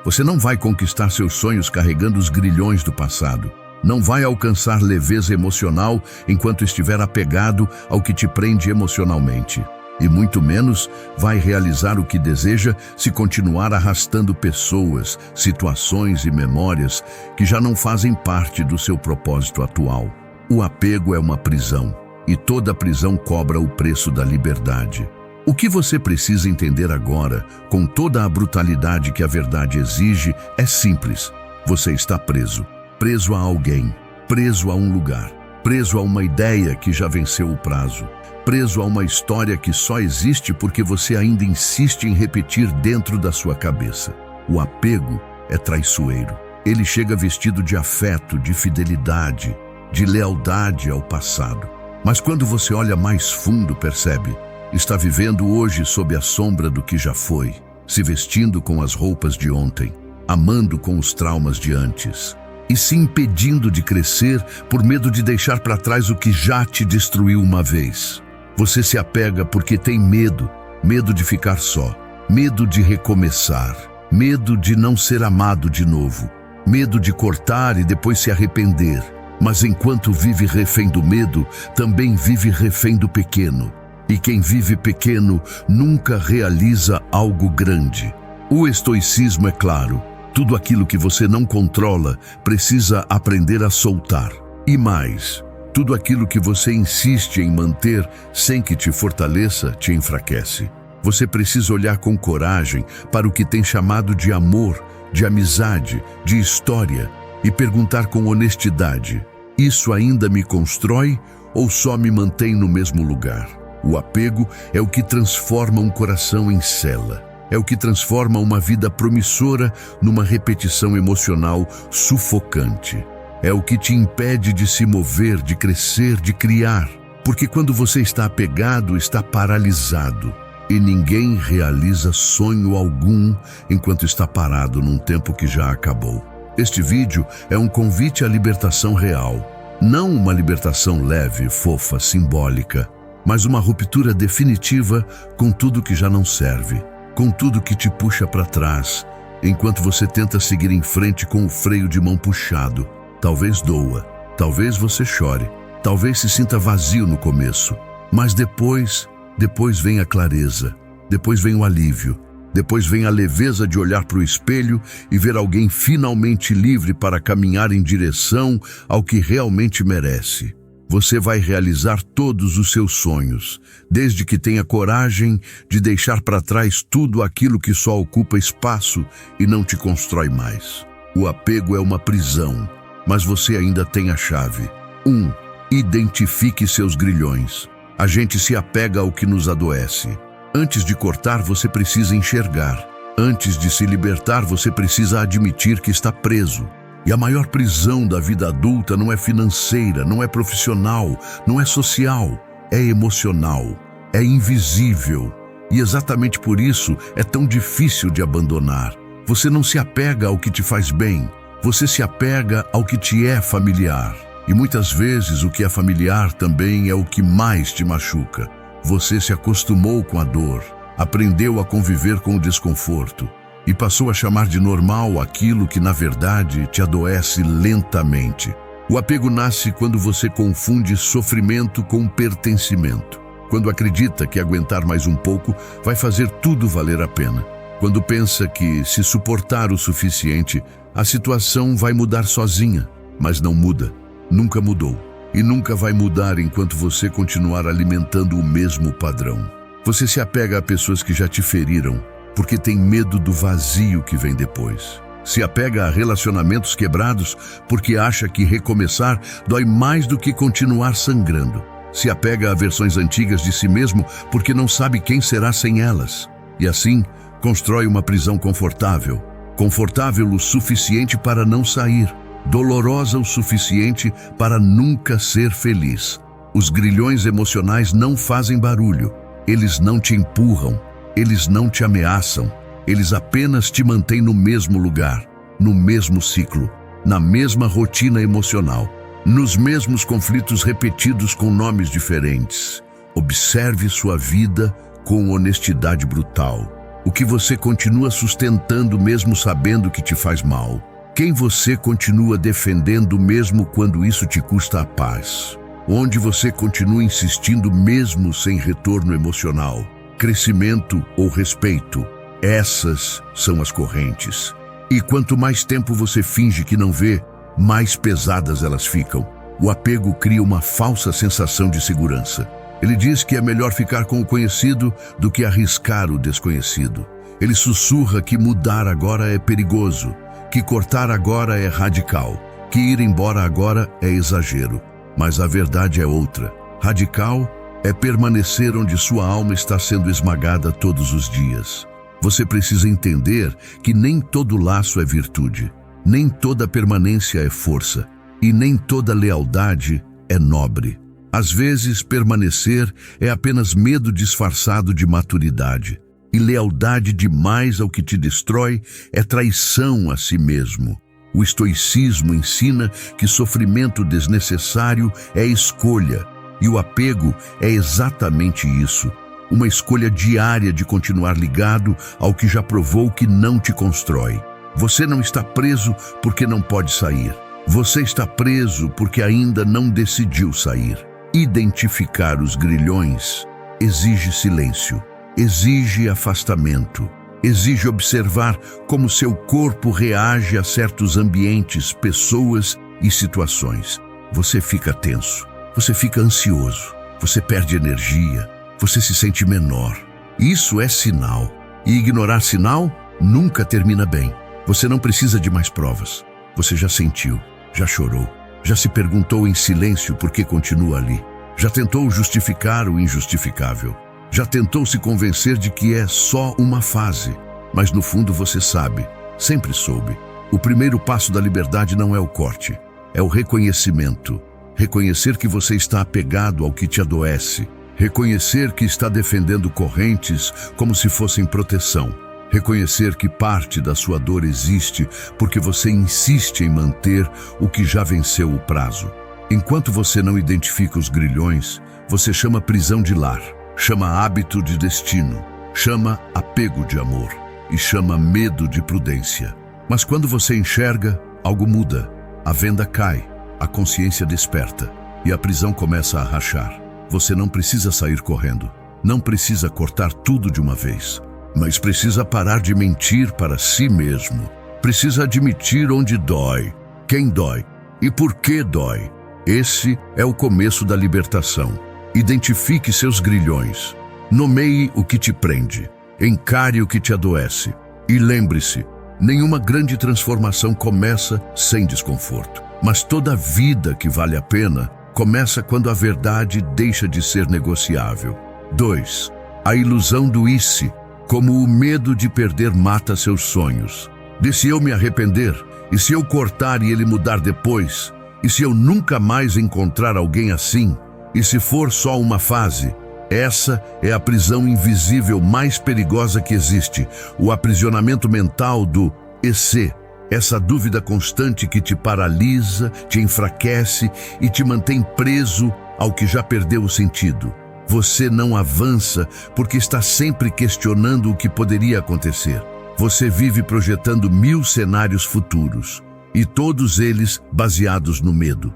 Você não vai conquistar seus sonhos carregando os grilhões do passado. Não vai alcançar leveza emocional enquanto estiver apegado ao que te prende emocionalmente. E muito menos vai realizar o que deseja se continuar arrastando pessoas, situações e memórias que já não fazem parte do seu propósito atual. O apego é uma prisão, e toda prisão cobra o preço da liberdade. O que você precisa entender agora, com toda a brutalidade que a verdade exige, é simples. Você está preso. Preso a alguém, preso a um lugar, preso a uma ideia que já venceu o prazo, preso a uma história que só existe porque você ainda insiste em repetir dentro da sua cabeça. O apego é traiçoeiro. Ele chega vestido de afeto, de fidelidade, de lealdade ao passado. Mas quando você olha mais fundo, percebe, está vivendo hoje sob a sombra do que já foi, se vestindo com as roupas de ontem, amando com os traumas de antes, e se impedindo de crescer por medo de deixar para trás o que já te destruiu uma vez. Você se apega porque tem medo, medo de ficar só, medo de recomeçar, medo de não ser amado de novo, medo de cortar e depois se arrepender. Mas enquanto vive refém do medo, também vive refém do pequeno. E quem vive pequeno nunca realiza algo grande. O estoicismo é claro. Tudo aquilo que você não controla precisa aprender a soltar. E mais, tudo aquilo que você insiste em manter sem que te fortaleça, te enfraquece. Você precisa olhar com coragem para o que tem chamado de amor, de amizade, de história e perguntar com honestidade: isso ainda me constrói ou só me mantém no mesmo lugar? O apego é o que transforma um coração em cela. É o que transforma uma vida promissora numa repetição emocional sufocante. É o que te impede de se mover, de crescer, de criar. Porque quando você está apegado, está paralisado. E ninguém realiza sonho algum enquanto está parado num tempo que já acabou. Este vídeo é um convite à libertação real. Não uma libertação leve, fofa, simbólica, mas uma ruptura definitiva com tudo que já não serve. Com tudo que te puxa para trás, enquanto você tenta seguir em frente com o freio de mão puxado. Talvez doa, talvez você chore, talvez se sinta vazio no começo, mas depois vem a clareza, depois vem o alívio, depois vem a leveza de olhar para o espelho e ver alguém finalmente livre para caminhar em direção ao que realmente merece. Você vai realizar todos os seus sonhos, desde que tenha coragem de deixar para trás tudo aquilo que só ocupa espaço e não te constrói mais. O apego é uma prisão, mas você ainda tem a chave. 1. Identifique seus grilhões. A gente se apega ao que nos adoece. Antes de cortar, você precisa enxergar. Antes de se libertar, você precisa admitir que está preso. E a maior prisão da vida adulta não é financeira, não é profissional, não é social, é emocional, é invisível. E exatamente por isso é tão difícil de abandonar. Você não se apega ao que te faz bem, você se apega ao que te é familiar. E muitas vezes o que é familiar também é o que mais te machuca. Você se acostumou com a dor, aprendeu a conviver com o desconforto e passou a chamar de normal aquilo que, na verdade, te adoece lentamente. O apego nasce quando você confunde sofrimento com pertencimento. Quando acredita que aguentar mais um pouco vai fazer tudo valer a pena. Quando pensa que, se suportar o suficiente, a situação vai mudar sozinha. Mas não muda. Nunca mudou. E nunca vai mudar enquanto você continuar alimentando o mesmo padrão. Você se apega a pessoas que já te feriram, porque tem medo do vazio que vem depois. Se apega a relacionamentos quebrados porque acha que recomeçar dói mais do que continuar sangrando. Se apega a versões antigas de si mesmo porque não sabe quem será sem elas. E assim, constrói uma prisão confortável. Confortável o suficiente para não sair. Dolorosa o suficiente para nunca ser feliz. Os grilhões emocionais não fazem barulho. Eles não te empurram. Eles não te ameaçam, eles apenas te mantêm no mesmo lugar, no mesmo ciclo, na mesma rotina emocional, nos mesmos conflitos repetidos com nomes diferentes. Observe sua vida com honestidade brutal. O que você continua sustentando mesmo sabendo que te faz mal? Quem você continua defendendo mesmo quando isso te custa a paz? Onde você continua insistindo mesmo sem retorno emocional, crescimento ou respeito? Essas são as correntes. E quanto mais tempo você finge que não vê, mais pesadas elas ficam. O apego cria uma falsa sensação de segurança. Ele diz que é melhor ficar com o conhecido do que arriscar o desconhecido. Ele sussurra que mudar agora é perigoso, que cortar agora é radical, que ir embora agora é exagero. Mas a verdade é outra. Radical é permanecer onde sua alma está sendo esmagada todos os dias. Você precisa entender que nem todo laço é virtude, nem toda permanência é força, e nem toda lealdade é nobre. Às vezes, permanecer é apenas medo disfarçado de maturidade, e lealdade demais ao que te destrói é traição a si mesmo. O estoicismo ensina que sofrimento desnecessário é escolha, e o apego é exatamente isso. Uma escolha diária de continuar ligado ao que já provou que não te constrói. Você não está preso porque não pode sair. Você está preso porque ainda não decidiu sair. Identificar os grilhões exige silêncio, exige afastamento, exige observar como seu corpo reage a certos ambientes, pessoas e situações. Você fica tenso, você fica ansioso, você perde energia, você se sente menor. Isso é sinal. E ignorar sinal nunca termina bem. Você não precisa de mais provas. Você já sentiu, já chorou, já se perguntou em silêncio por que continua ali. Já tentou justificar o injustificável. Já tentou se convencer de que é só uma fase. Mas no fundo você sabe, sempre soube. O primeiro passo da liberdade não é o corte, é o reconhecimento. Reconhecer que você está apegado ao que te adoece. Reconhecer que está defendendo correntes como se fossem proteção. Reconhecer que parte da sua dor existe porque você insiste em manter o que já venceu o prazo. Enquanto você não identifica os grilhões, você chama prisão de lar, chama hábito de destino, chama apego de amor e chama medo de prudência. Mas quando você enxerga, algo muda. A venda cai, a consciência desperta e a prisão começa a rachar. Você não precisa sair correndo, não precisa cortar tudo de uma vez, mas precisa parar de mentir para si mesmo. Precisa admitir onde dói, quem dói e por que dói. Esse é o começo da libertação. Identifique seus grilhões, nomeie o que te prende, encare o que te adoece e lembre-se, nenhuma grande transformação começa sem desconforto, mas toda vida que vale a pena começa quando a verdade deixa de ser negociável. 2. A ilusão do e se, como o medo de perder mata seus sonhos. De se eu me arrepender, e se eu cortar e ele mudar depois, e se eu nunca mais encontrar alguém assim, e se for só uma fase, essa é a prisão invisível mais perigosa que existe, o aprisionamento mental do e se. Essa dúvida constante que te paralisa, te enfraquece e te mantém preso ao que já perdeu o sentido. Você não avança porque está sempre questionando o que poderia acontecer. Você vive projetando 1000 cenários futuros, e todos eles baseados no medo.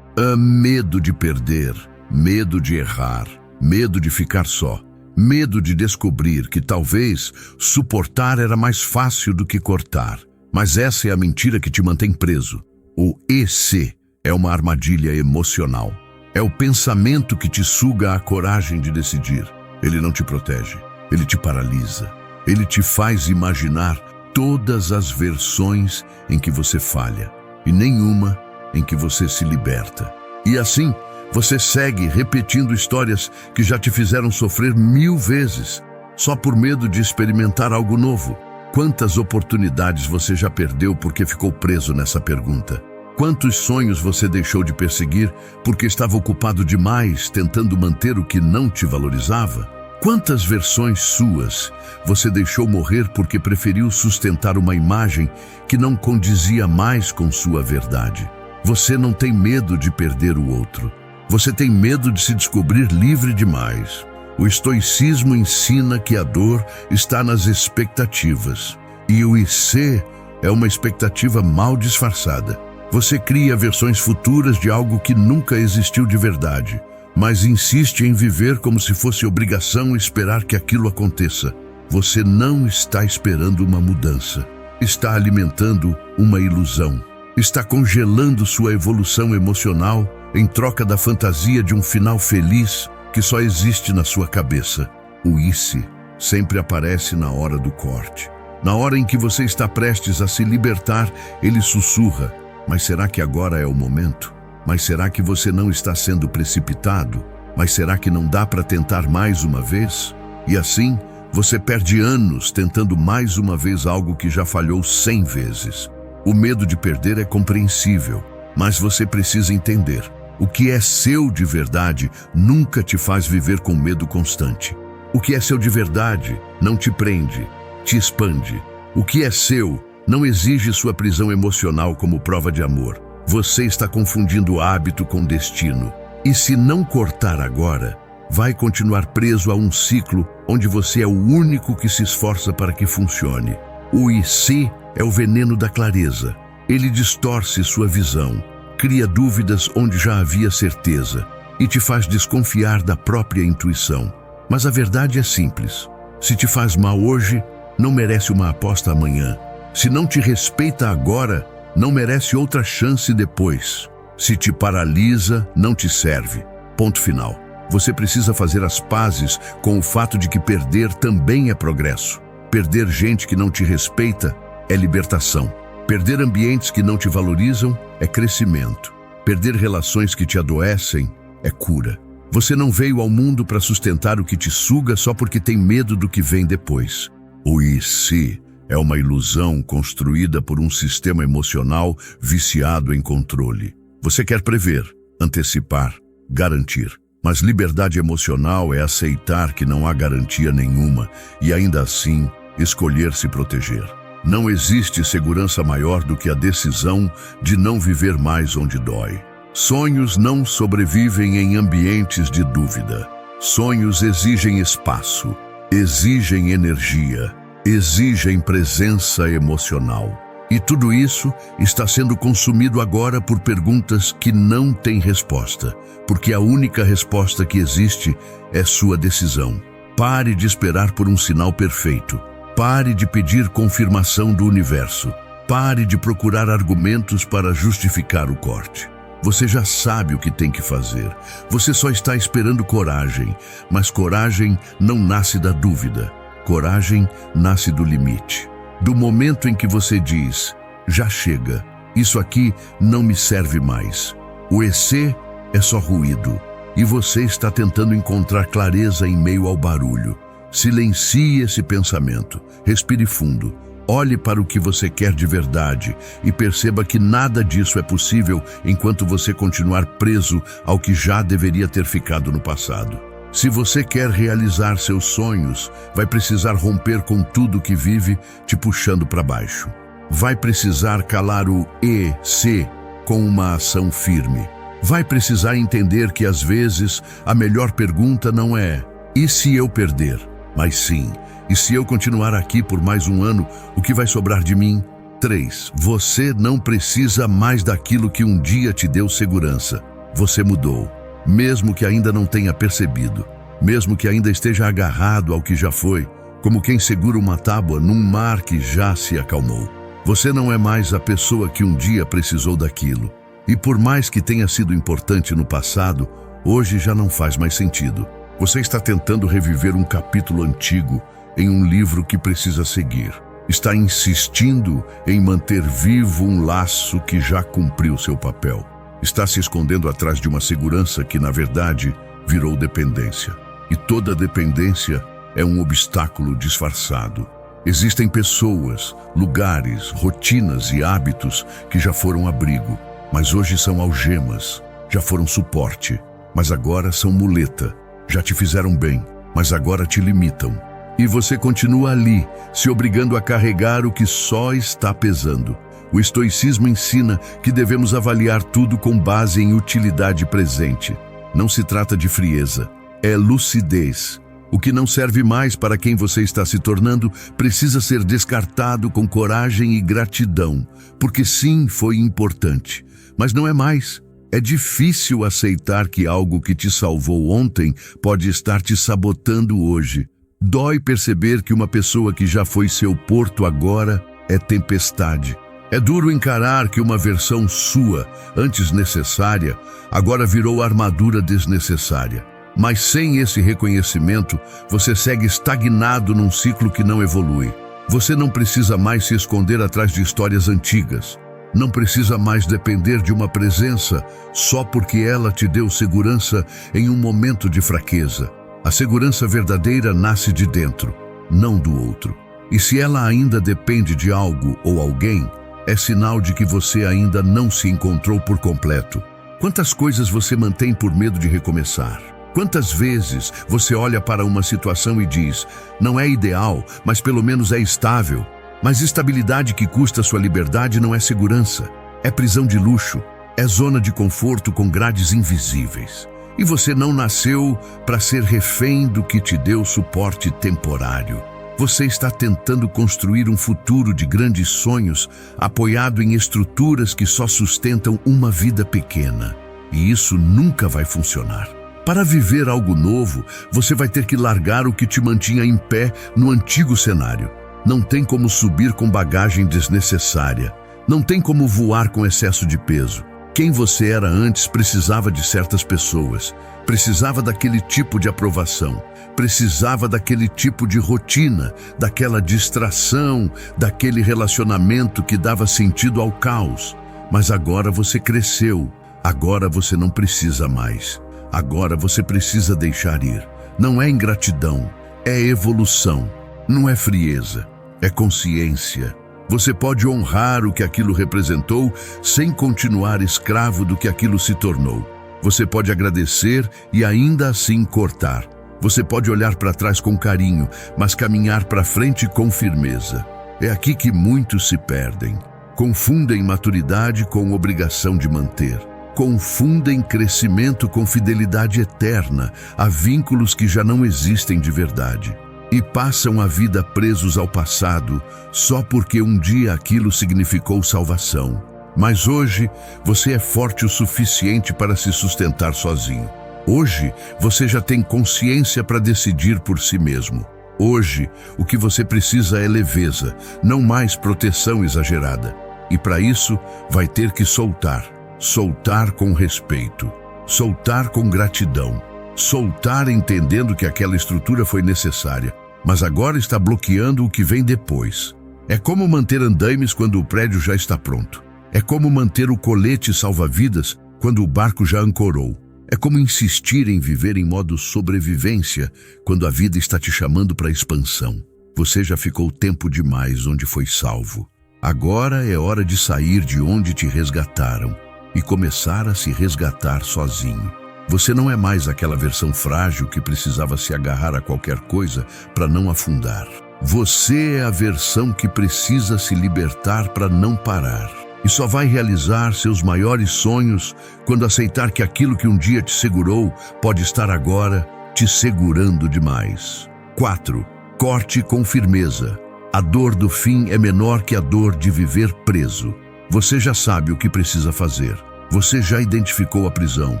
Medo de perder, medo de errar, medo de ficar só, medo de descobrir que talvez suportar era mais fácil do que cortar. Mas essa é a mentira que te mantém preso. O e se é uma armadilha emocional. É o pensamento que te suga a coragem de decidir. Ele não te protege, ele te paralisa. Ele te faz imaginar todas as versões em que você falha e nenhuma em que você se liberta. E assim, você segue repetindo histórias que já te fizeram sofrer 1000 vezes, só por medo de experimentar algo novo. Quantas oportunidades você já perdeu porque ficou preso nessa pergunta? Quantos sonhos você deixou de perseguir porque estava ocupado demais tentando manter o que não te valorizava? Quantas versões suas você deixou morrer porque preferiu sustentar uma imagem que não condizia mais com sua verdade? Você não tem medo de perder o outro. Você tem medo de se descobrir livre demais. O estoicismo ensina que a dor está nas expectativas. E o IC é uma expectativa mal disfarçada. Você cria versões futuras de algo que nunca existiu de verdade, mas insiste em viver como se fosse obrigação esperar que aquilo aconteça. Você não está esperando uma mudança. Está alimentando uma ilusão. Está congelando sua evolução emocional em troca da fantasia de um final feliz que só existe na sua cabeça. O ICE sempre aparece na hora do corte. Na hora em que você está prestes a se libertar, ele sussurra: mas será que agora é o momento? Mas será que você não está sendo precipitado? Mas será que não dá para tentar mais uma vez? E assim, você perde anos tentando mais uma vez algo que já falhou 100 vezes. O medo de perder é compreensível, mas você precisa entender: o que é seu de verdade nunca te faz viver com medo constante. O que é seu de verdade não te prende, te expande. O que é seu não exige sua prisão emocional como prova de amor. Você está confundindo hábito com destino. E se não cortar agora, vai continuar preso a um ciclo onde você é o único que se esforça para que funcione. O IC é o veneno da clareza. Ele distorce sua visão, cria dúvidas onde já havia certeza e te faz desconfiar da própria intuição. Mas a verdade é simples: se te faz mal hoje, não merece uma aposta amanhã. Se não te respeita agora, não merece outra chance depois. Se te paralisa, não te serve. Ponto final. Você precisa fazer as pazes com o fato de que perder também é progresso. Perder gente que não te respeita é libertação. Perder ambientes que não te valorizam é crescimento. Perder relações que te adoecem é cura. Você não veio ao mundo para sustentar o que te suga só porque tem medo do que vem depois. O IC é uma ilusão construída por um sistema emocional viciado em controle. Você quer prever, antecipar, garantir. Mas liberdade emocional é aceitar que não há garantia nenhuma e ainda assim escolher se proteger. Não existe segurança maior do que a decisão de não viver mais onde dói. Sonhos não sobrevivem em ambientes de dúvida. Sonhos exigem espaço, exigem energia, exigem presença emocional. E tudo isso está sendo consumido agora por perguntas que não têm resposta, porque a única resposta que existe é sua decisão. Pare de esperar por um sinal perfeito. Pare de pedir confirmação do universo. Pare de procurar argumentos para justificar o corte. Você já sabe o que tem que fazer. Você só está esperando coragem, mas coragem não nasce da dúvida. Coragem nasce do limite. Do momento em que você diz: já chega, isso aqui não me serve mais. O EC é só ruído, e você está tentando encontrar clareza em meio ao barulho. Silencie esse pensamento, respire fundo, olhe para o que você quer de verdade e perceba que nada disso é possível enquanto você continuar preso ao que já deveria ter ficado no passado. Se você quer realizar seus sonhos, vai precisar romper com tudo que vive te puxando para baixo. Vai precisar calar o EC com uma ação firme. Vai precisar entender que às vezes a melhor pergunta não é: e se eu perder? Mas sim: e se eu continuar aqui por mais um ano, o que vai sobrar de mim? 3. Você não precisa mais daquilo que um dia te deu segurança. Você mudou. Mesmo que ainda não tenha percebido, mesmo que ainda esteja agarrado ao que já foi, como quem segura uma tábua num mar que já se acalmou. Você não é mais a pessoa que um dia precisou daquilo. E por mais que tenha sido importante no passado, hoje já não faz mais sentido. Você está tentando reviver um capítulo antigo em um livro que precisa seguir. Está insistindo em manter vivo um laço que já cumpriu seu papel. Está se escondendo atrás de uma segurança que, na verdade, virou dependência. E toda dependência é um obstáculo disfarçado. Existem pessoas, lugares, rotinas e hábitos que já foram abrigo, mas hoje são algemas. Já foram suporte, mas agora são muleta. Já te fizeram bem, mas agora te limitam. E você continua ali, se obrigando a carregar o que só está pesando. O estoicismo ensina que devemos avaliar tudo com base em utilidade presente. Não se trata de frieza, é lucidez. O que não serve mais para quem você está se tornando precisa ser descartado com coragem e gratidão, porque sim, foi importante, mas não é mais. É difícil aceitar que algo que te salvou ontem pode estar te sabotando hoje. Dói perceber que uma pessoa que já foi seu porto agora é tempestade. É duro encarar que uma versão sua, antes necessária, agora virou armadura desnecessária. Mas sem esse reconhecimento, você segue estagnado num ciclo que não evolui. Você não precisa mais se esconder atrás de histórias antigas. Não precisa mais depender de uma presença só porque ela te deu segurança em um momento de fraqueza. A segurança verdadeira nasce de dentro, não do outro. E se ela ainda depende de algo ou alguém, é sinal de que você ainda não se encontrou por completo. Quantas coisas você mantém por medo de recomeçar? Quantas vezes você olha para uma situação e diz, não é ideal, mas pelo menos é estável? Mas estabilidade que custa sua liberdade não é segurança, é prisão de luxo, é zona de conforto com grades invisíveis. E você não nasceu para ser refém do que te deu suporte temporário. Você está tentando construir um futuro de grandes sonhos, apoiado em estruturas que só sustentam uma vida pequena. E isso nunca vai funcionar. Para viver algo novo, você vai ter que largar o que te mantinha em pé no antigo cenário. Não tem como subir com bagagem desnecessária. Não tem como voar com excesso de peso. Quem você era antes precisava de certas pessoas. Precisava daquele tipo de aprovação. Precisava daquele tipo de rotina, daquela distração, daquele relacionamento que dava sentido ao caos. Mas agora você cresceu. Agora você não precisa mais. Agora você precisa deixar ir. Não é ingratidão, é evolução. Não é frieza, é consciência. Você pode honrar o que aquilo representou sem continuar escravo do que aquilo se tornou. Você pode agradecer e ainda assim cortar. Você pode olhar para trás com carinho, mas caminhar para frente com firmeza. É aqui que muitos se perdem. Confundem maturidade com obrigação de manter. Confundem crescimento com fidelidade eterna a vínculos que já não existem de verdade. E passam a vida presos ao passado só porque um dia aquilo significou salvação. Mas hoje você é forte o suficiente para se sustentar sozinho. Hoje você já tem consciência para decidir por si mesmo. Hoje o que você precisa é leveza, não mais proteção exagerada. E para isso vai ter que soltar. Soltar com respeito. Soltar com gratidão. Soltar entendendo que aquela estrutura foi necessária, mas agora está bloqueando o que vem depois. É como manter andaimes quando o prédio já está pronto. É como manter o colete salva-vidas quando o barco já ancorou. É como insistir em viver em modo sobrevivência quando a vida está te chamando para a expansão. Você já ficou tempo demais onde foi salvo. Agora é hora de sair de onde te resgataram e começar a se resgatar sozinho. Você não é mais aquela versão frágil que precisava se agarrar a qualquer coisa para não afundar. Você é a versão que precisa se libertar para não parar. E só vai realizar seus maiores sonhos quando aceitar que aquilo que um dia te segurou pode estar agora te segurando demais. 4. Corte com firmeza. A dor do fim é menor que a dor de viver preso. Você já sabe o que precisa fazer. Você já identificou a prisão.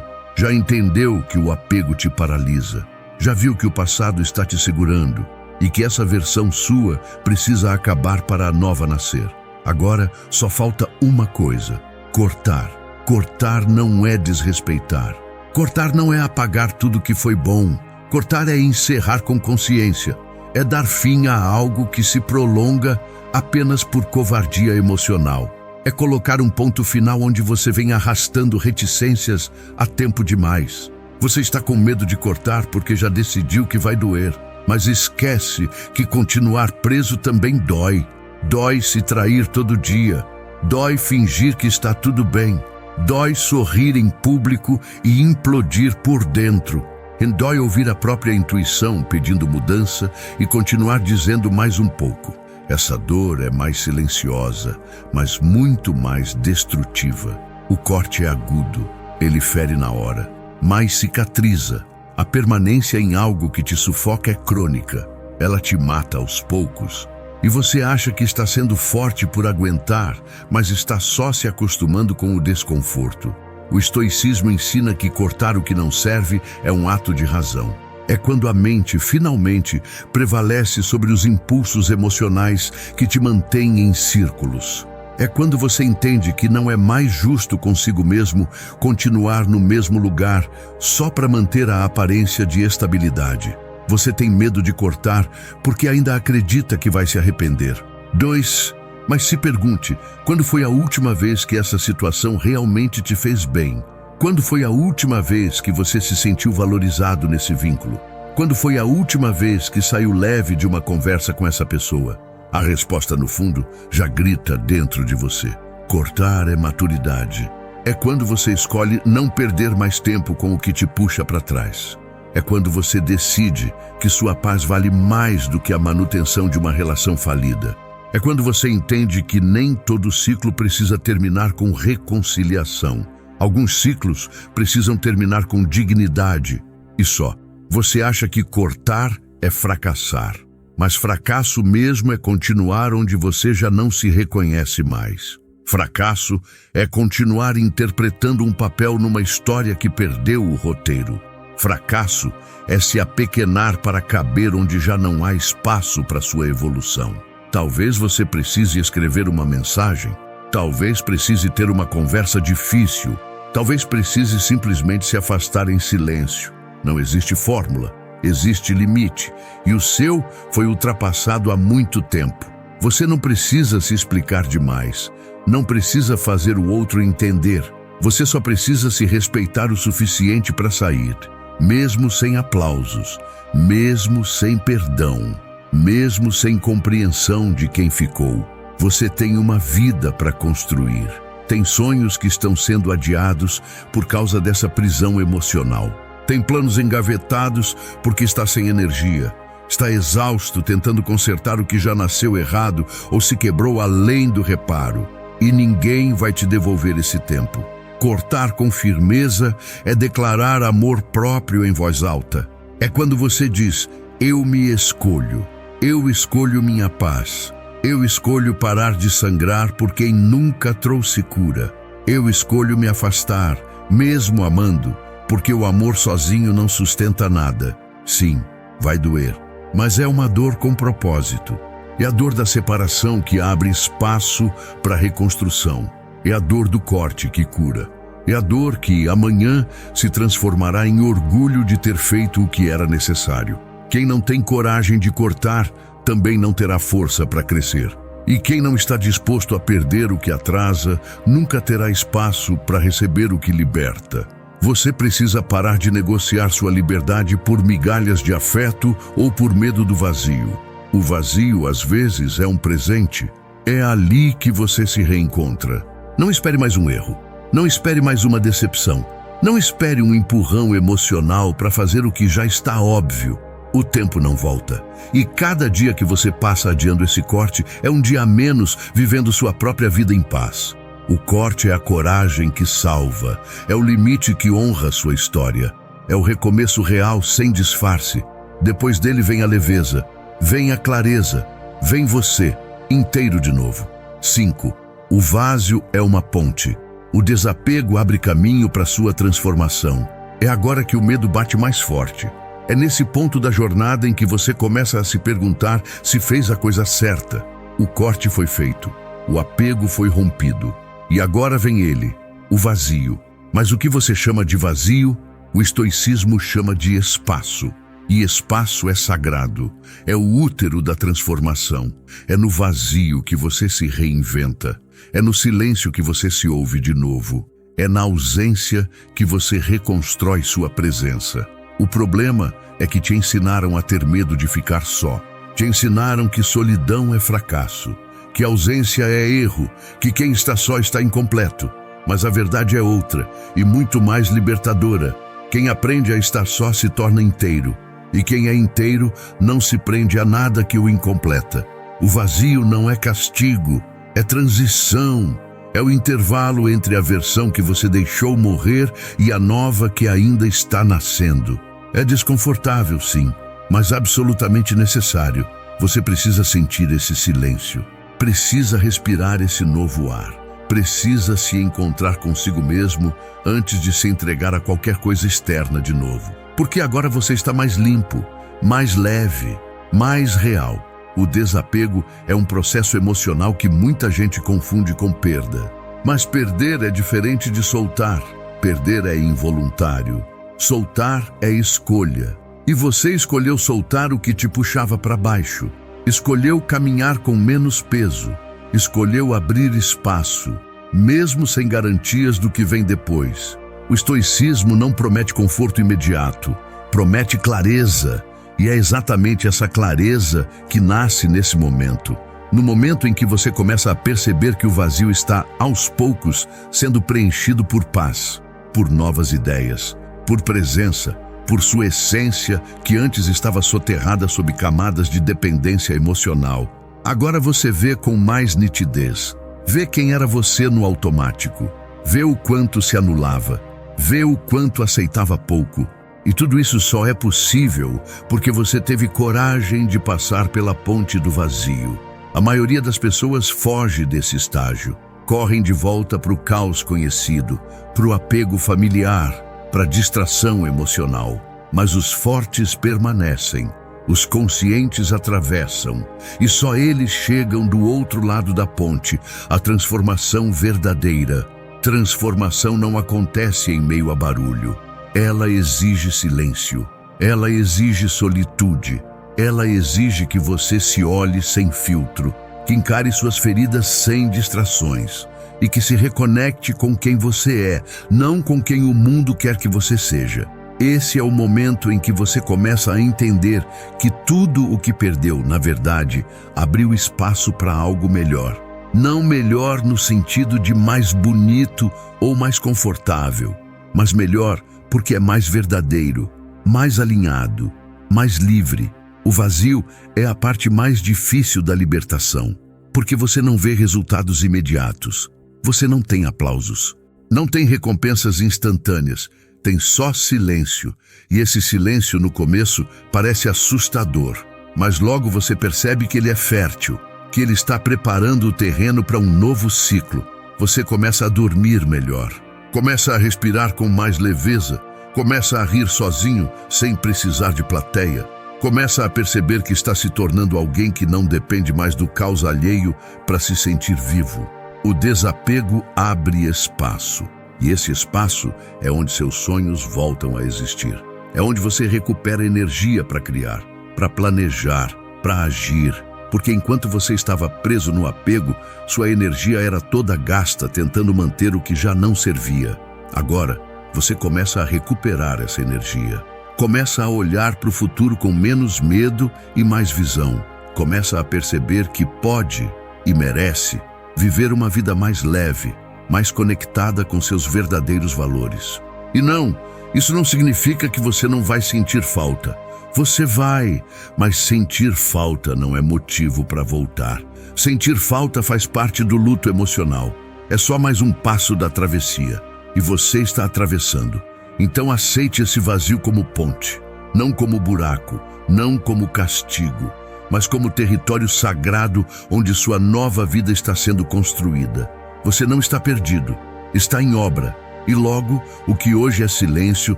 Já entendeu que o apego te paralisa. Já viu que o passado está te segurando e que essa versão sua precisa acabar para a nova nascer. Agora só falta uma coisa: cortar. Cortar não é desrespeitar. Cortar não é apagar tudo que foi bom. Cortar é encerrar com consciência. É dar fim a algo que se prolonga apenas por covardia emocional. É colocar um ponto final onde você vem arrastando reticências há tempo demais. Você está com medo de cortar porque já decidiu que vai doer. Mas esquece que continuar preso também dói. Dói se trair todo dia. Dói fingir que está tudo bem. Dói sorrir em público e implodir por dentro. E dói ouvir a própria intuição pedindo mudança e continuar dizendo mais um pouco. Essa dor é mais silenciosa, mas muito mais destrutiva. O corte é agudo, ele fere na hora, mas cicatriza. A permanência em algo que te sufoca é crônica. Ela te mata aos poucos. E você acha que está sendo forte por aguentar, mas está só se acostumando com o desconforto. O estoicismo ensina que cortar o que não serve é um ato de razão. É quando a mente, finalmente, prevalece sobre os impulsos emocionais que te mantêm em círculos. É quando você entende que não é mais justo consigo mesmo continuar no mesmo lugar só para manter a aparência de estabilidade. Você tem medo de cortar porque ainda acredita que vai se arrepender. 2. Mas se pergunte, quando foi a última vez que essa situação realmente te fez bem? Quando foi a última vez que você se sentiu valorizado nesse vínculo? Quando foi a última vez que saiu leve de uma conversa com essa pessoa? A resposta, no fundo, já grita dentro de você. Cortar é maturidade. É quando você escolhe não perder mais tempo com o que te puxa para trás. É quando você decide que sua paz vale mais do que a manutenção de uma relação falida. É quando você entende que nem todo ciclo precisa terminar com reconciliação. Alguns ciclos precisam terminar com dignidade. E só. Você acha que cortar é fracassar. Mas fracasso mesmo é continuar onde você já não se reconhece mais. Fracasso é continuar interpretando um papel numa história que perdeu o roteiro. Fracasso é se apequenar para caber onde já não há espaço para sua evolução. Talvez você precise escrever uma mensagem, talvez precise ter uma conversa difícil, talvez precise simplesmente se afastar em silêncio. Não existe fórmula, existe limite, e o seu foi ultrapassado há muito tempo. Você não precisa se explicar demais, não precisa fazer o outro entender. Você só precisa se respeitar o suficiente para sair. Mesmo sem aplausos, mesmo sem perdão, mesmo sem compreensão de quem ficou, você tem uma vida para construir. Tem sonhos que estão sendo adiados por causa dessa prisão emocional. Tem planos engavetados porque está sem energia. Está exausto tentando consertar o que já nasceu errado ou se quebrou além do reparo. E ninguém vai te devolver esse tempo. Cortar com firmeza é declarar amor próprio em voz alta. É quando você diz, eu me escolho, eu escolho minha paz, eu escolho parar de sangrar por quem nunca trouxe cura, eu escolho me afastar, mesmo amando, porque o amor sozinho não sustenta nada. Sim, vai doer, mas é uma dor com propósito. É a dor da separação que abre espaço para a reconstrução. É a dor do corte que cura. É a dor que, amanhã, se transformará em orgulho de ter feito o que era necessário. Quem não tem coragem de cortar, também não terá força para crescer. E quem não está disposto a perder o que atrasa, nunca terá espaço para receber o que liberta. Você precisa parar de negociar sua liberdade por migalhas de afeto ou por medo do vazio. O vazio, às vezes, é um presente. É ali que você se reencontra. Não espere mais um erro. Não espere mais uma decepção. Não espere um empurrão emocional para fazer o que já está óbvio. O tempo não volta. E cada dia que você passa adiando esse corte é um dia a menos vivendo sua própria vida em paz. O corte é a coragem que salva. É o limite que honra sua história. É o recomeço real sem disfarce. Depois dele vem a leveza. Vem a clareza. Vem você, inteiro de novo. 5. O vazio é uma ponte. O desapego abre caminho para sua transformação. É agora que o medo bate mais forte. É nesse ponto da jornada em que você começa a se perguntar se fez a coisa certa. O corte foi feito. O apego foi rompido. E agora vem ele, o vazio. Mas o que você chama de vazio, o estoicismo chama de espaço. E espaço é sagrado. É o útero da transformação. É no vazio que você se reinventa. É no silêncio que você se ouve de novo. É na ausência que você reconstrói sua presença. O problema é que te ensinaram a ter medo de ficar só. Te ensinaram que solidão é fracasso, que ausência é erro, que quem está só está incompleto. Mas a verdade é outra, e muito mais libertadora. Quem aprende a estar só se torna inteiro. E quem é inteiro não se prende a nada que o incompleta. O vazio não é castigo, é transição. É o intervalo entre a versão que você deixou morrer e a nova que ainda está nascendo. É desconfortável, sim, mas absolutamente necessário. Você precisa sentir esse silêncio. Precisa respirar esse novo ar. Precisa se encontrar consigo mesmo antes de se entregar a qualquer coisa externa de novo. Porque agora você está mais limpo, mais leve, mais real. O desapego é um processo emocional que muita gente confunde com perda. Mas perder é diferente de soltar. Perder é involuntário. Soltar é escolha. E você escolheu soltar o que te puxava para baixo. Escolheu caminhar com menos peso. Escolheu abrir espaço, mesmo sem garantias do que vem depois. O estoicismo não promete conforto imediato, promete clareza. E é exatamente essa clareza que nasce nesse momento. No momento em que você começa a perceber que o vazio está, aos poucos, sendo preenchido por paz, por novas ideias, por presença, por sua essência que antes estava soterrada sob camadas de dependência emocional. Agora você vê com mais nitidez. Vê quem era você no automático. Vê o quanto se anulava. Vê o quanto aceitava pouco. E tudo isso só é possível porque você teve coragem de passar pela ponte do vazio. A maioria das pessoas foge desse estágio. Correm de volta para o caos conhecido, para o apego familiar, para a distração emocional. Mas os fortes permanecem, os conscientes atravessam, e só eles chegam do outro lado da ponte, a transformação verdadeira. Transformação não acontece em meio a barulho. Ela exige silêncio, ela exige solitude, ela exige que você se olhe sem filtro, que encare suas feridas sem distrações e que se reconecte com quem você é, não com quem o mundo quer que você seja. Esse é o momento em que você começa a entender que tudo o que perdeu, na verdade, abriu espaço para algo melhor. Não melhor no sentido de mais bonito ou mais confortável, mas melhor porque é mais verdadeiro, mais alinhado, mais livre. O vazio é a parte mais difícil da libertação, porque você não vê resultados imediatos. Você não tem aplausos, não tem recompensas instantâneas, tem só silêncio. E esse silêncio no começo parece assustador, mas logo você percebe que ele é fértil, que ele está preparando o terreno para um novo ciclo. Você começa a dormir melhor, começa a respirar com mais leveza, começa a rir sozinho sem precisar de plateia, começa a perceber que está se tornando alguém que não depende mais do caos alheio para se sentir vivo. O desapego abre espaço, e esse espaço é onde seus sonhos voltam a existir. É onde você recupera energia para criar, para planejar, para agir, porque enquanto você estava preso no apego, sua energia era toda gasta tentando manter o que já não servia. Agora, você começa a recuperar essa energia. Começa a olhar para o futuro com menos medo e mais visão. Começa a perceber que pode e merece viver uma vida mais leve, mais conectada com seus verdadeiros valores. E não, isso não significa que você não vai sentir falta. Você vai, mas sentir falta não é motivo para voltar. Sentir falta faz parte do luto emocional. É só mais um passo da travessia. E você está atravessando. Então aceite esse vazio como ponte, não como buraco, não como castigo, mas como território sagrado onde sua nova vida está sendo construída. Você não está perdido, está em obra, e logo o que hoje é silêncio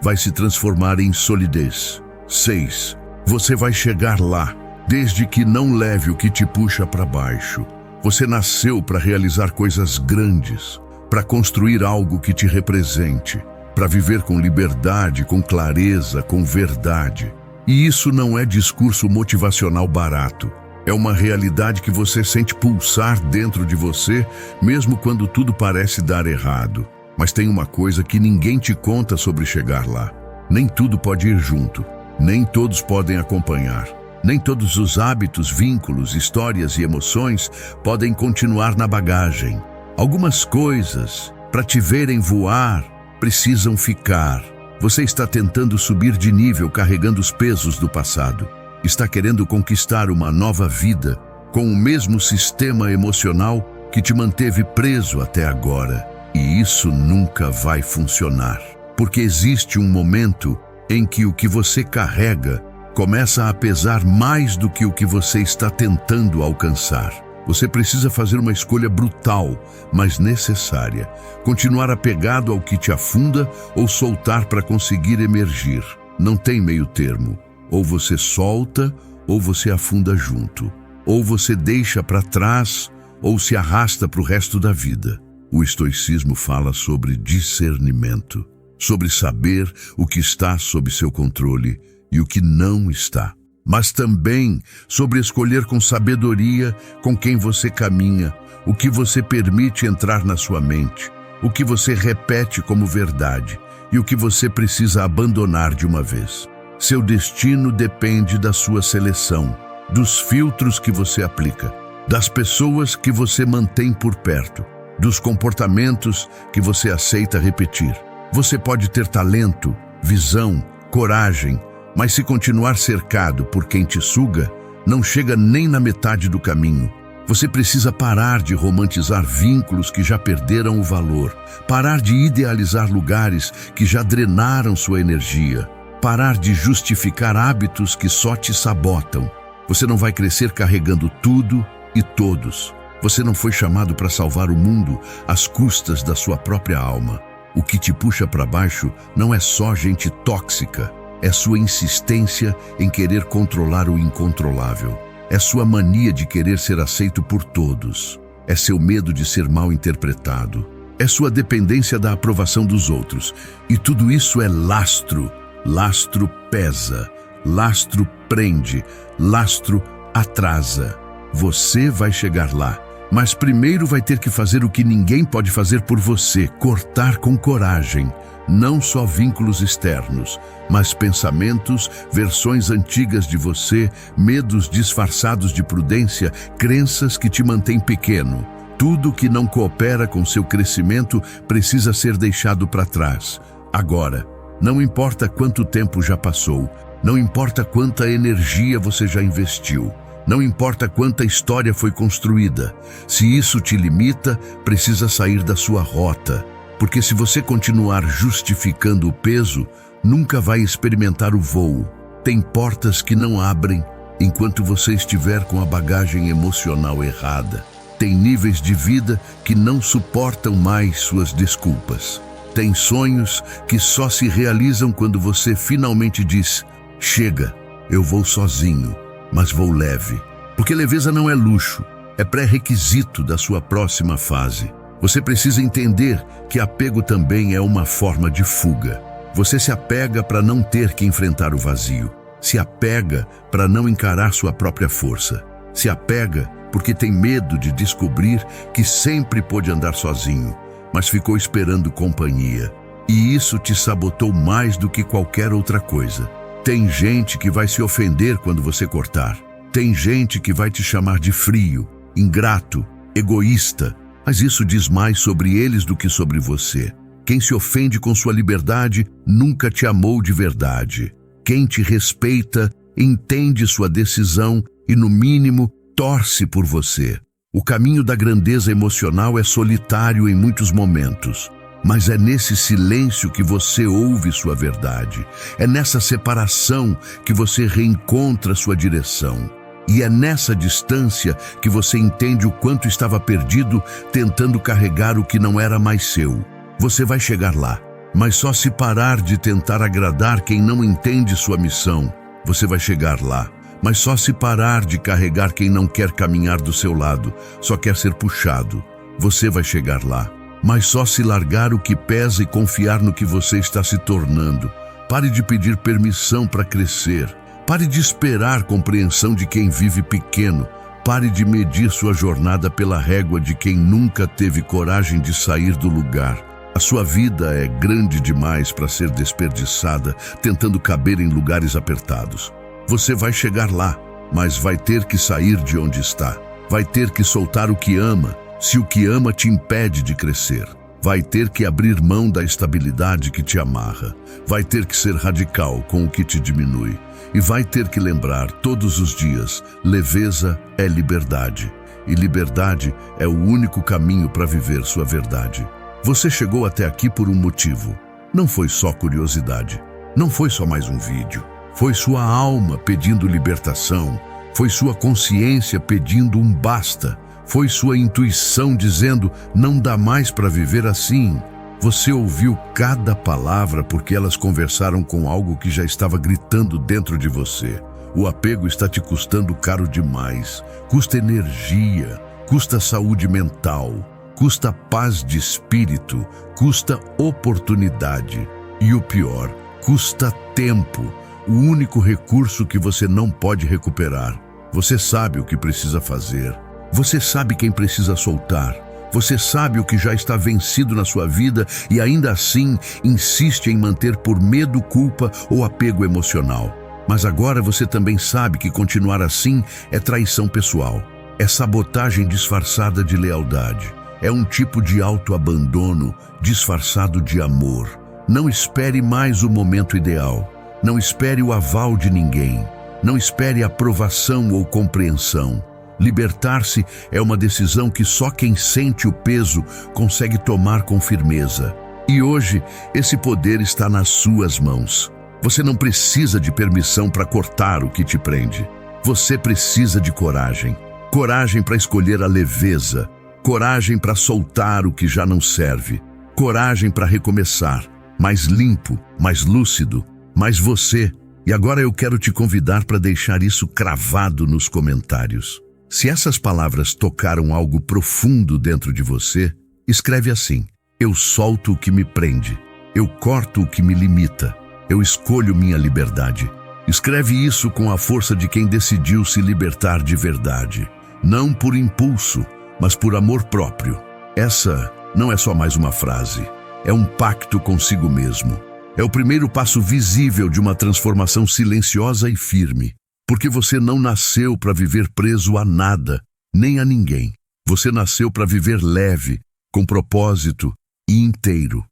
vai se transformar em solidez. 6. Você vai chegar lá, desde que não leve o que te puxa para baixo. Você nasceu para realizar coisas grandes, para construir algo que te represente, para viver com liberdade, com clareza, com verdade. E isso não é discurso motivacional barato. É uma realidade que você sente pulsar dentro de você, mesmo quando tudo parece dar errado. Mas tem uma coisa que ninguém te conta sobre chegar lá. Nem tudo pode ir junto. Nem todos podem acompanhar. Nem todos os hábitos, vínculos, histórias e emoções podem continuar na bagagem. Algumas coisas, para te verem voar, precisam ficar. Você está tentando subir de nível carregando os pesos do passado. Está querendo conquistar uma nova vida com o mesmo sistema emocional que te manteve preso até agora. E isso nunca vai funcionar. Porque existe um momento em que o que você carrega começa a pesar mais do que o que você está tentando alcançar. Você precisa fazer uma escolha brutal, mas necessária. Continuar apegado ao que te afunda ou soltar para conseguir emergir. Não tem meio termo. Ou você solta, ou você afunda junto. Ou você deixa para trás, ou se arrasta para o resto da vida. O estoicismo fala sobre discernimento, sobre saber o que está sob seu controle e o que não está. Mas também sobre escolher com sabedoria com quem você caminha, o que você permite entrar na sua mente, o que você repete como verdade e o que você precisa abandonar de uma vez. Seu destino depende da sua seleção, dos filtros que você aplica, das pessoas que você mantém por perto, dos comportamentos que você aceita repetir. Você pode ter talento, visão, coragem, mas se continuar cercado por quem te suga, não chega nem na metade do caminho. Você precisa parar de romantizar vínculos que já perderam o valor, parar de idealizar lugares que já drenaram sua energia, parar de justificar hábitos que só te sabotam. Você não vai crescer carregando tudo e todos. Você não foi chamado para salvar o mundo às custas da sua própria alma. O que te puxa para baixo não é só gente tóxica, é sua insistência em querer controlar o incontrolável. É sua mania de querer ser aceito por todos. É seu medo de ser mal interpretado. É sua dependência da aprovação dos outros. E tudo isso é lastro. Lastro pesa. Lastro prende. Lastro atrasa. Você vai chegar lá. Mas primeiro vai ter que fazer o que ninguém pode fazer por você, cortar com coragem. Não só vínculos externos, mas pensamentos, versões antigas de você, medos disfarçados de prudência, crenças que te mantêm pequeno. Tudo que não coopera com seu crescimento precisa ser deixado para trás. Agora, não importa quanto tempo já passou, não importa quanta energia você já investiu, não importa quanta história foi construída. Se isso te limita, precisa sair da sua rota. Porque se você continuar justificando o peso, nunca vai experimentar o voo. Tem portas que não abrem enquanto você estiver com a bagagem emocional errada. Tem níveis de vida que não suportam mais suas desculpas. Tem sonhos que só se realizam quando você finalmente diz: chega, eu vou sozinho, mas vou leve. Porque leveza não é luxo, é pré-requisito da sua próxima fase. Você precisa entender que apego também é uma forma de fuga. Você se apega para não ter que enfrentar o vazio. Se apega para não encarar sua própria força. Se apega porque tem medo de descobrir que sempre pôde andar sozinho, mas ficou esperando companhia. E isso te sabotou mais do que qualquer outra coisa. Tem gente que vai se ofender quando você cortar. Tem gente que vai te chamar de frio, ingrato, egoísta. Mas isso diz mais sobre eles do que sobre você. Quem se ofende com sua liberdade nunca te amou de verdade. Quem te respeita entende sua decisão e, no mínimo, torce por você. O caminho da grandeza emocional é solitário em muitos momentos, mas é nesse silêncio que você ouve sua verdade. É nessa separação que você reencontra sua direção. E é nessa distância que você entende o quanto estava perdido tentando carregar o que não era mais seu. Você vai chegar lá, mas só se parar de tentar agradar quem não entende sua missão. Você vai chegar lá, mas só se parar de carregar quem não quer caminhar do seu lado, só quer ser puxado. Você vai chegar lá, mas só se largar o que pesa e confiar no que você está se tornando. Pare de pedir permissão para crescer. Pare de esperar compreensão de quem vive pequeno. Pare de medir sua jornada pela régua de quem nunca teve coragem de sair do lugar. A sua vida é grande demais para ser desperdiçada, tentando caber em lugares apertados. Você vai chegar lá, mas vai ter que sair de onde está. Vai ter que soltar o que ama, se o que ama te impede de crescer. Vai ter que abrir mão da estabilidade que te amarra. Vai ter que ser radical com o que te diminui. E vai ter que lembrar todos os dias: leveza é liberdade. E liberdade é o único caminho para viver sua verdade. Você chegou até aqui por um motivo. Não foi só curiosidade. Não foi só mais um vídeo. Foi sua alma pedindo libertação. Foi sua consciência pedindo um basta. Foi sua intuição dizendo, não dá mais para viver assim. Você ouviu cada palavra porque elas conversaram com algo que já estava gritando dentro de você. O apego está te custando caro demais. Custa energia, custa saúde mental, custa paz de espírito, custa oportunidade. E o pior, custa tempo, o único recurso que você não pode recuperar. Você sabe o que precisa fazer. Você sabe quem precisa soltar. Você sabe o que já está vencido na sua vida e ainda assim insiste em manter por medo, culpa ou apego emocional. Mas agora você também sabe que continuar assim é traição pessoal. É sabotagem disfarçada de lealdade. É um tipo de autoabandono disfarçado de amor. Não espere mais o momento ideal. Não espere o aval de ninguém. Não espere aprovação ou compreensão. Libertar-se é uma decisão que só quem sente o peso consegue tomar com firmeza. E hoje, esse poder está nas suas mãos. Você não precisa de permissão para cortar o que te prende. Você precisa de coragem. Coragem para escolher a leveza. Coragem para soltar o que já não serve. Coragem para recomeçar. Mais limpo, mais lúcido, mais você. E agora eu quero te convidar para deixar isso cravado nos comentários. Se essas palavras tocaram algo profundo dentro de você, escreve assim: eu solto o que me prende, eu corto o que me limita, eu escolho minha liberdade. Escreve isso com a força de quem decidiu se libertar de verdade, não por impulso, mas por amor próprio. Essa não é só mais uma frase, é um pacto consigo mesmo. É o primeiro passo visível de uma transformação silenciosa e firme. Porque você não nasceu para viver preso a nada, nem a ninguém. Você nasceu para viver leve, com propósito e inteiro.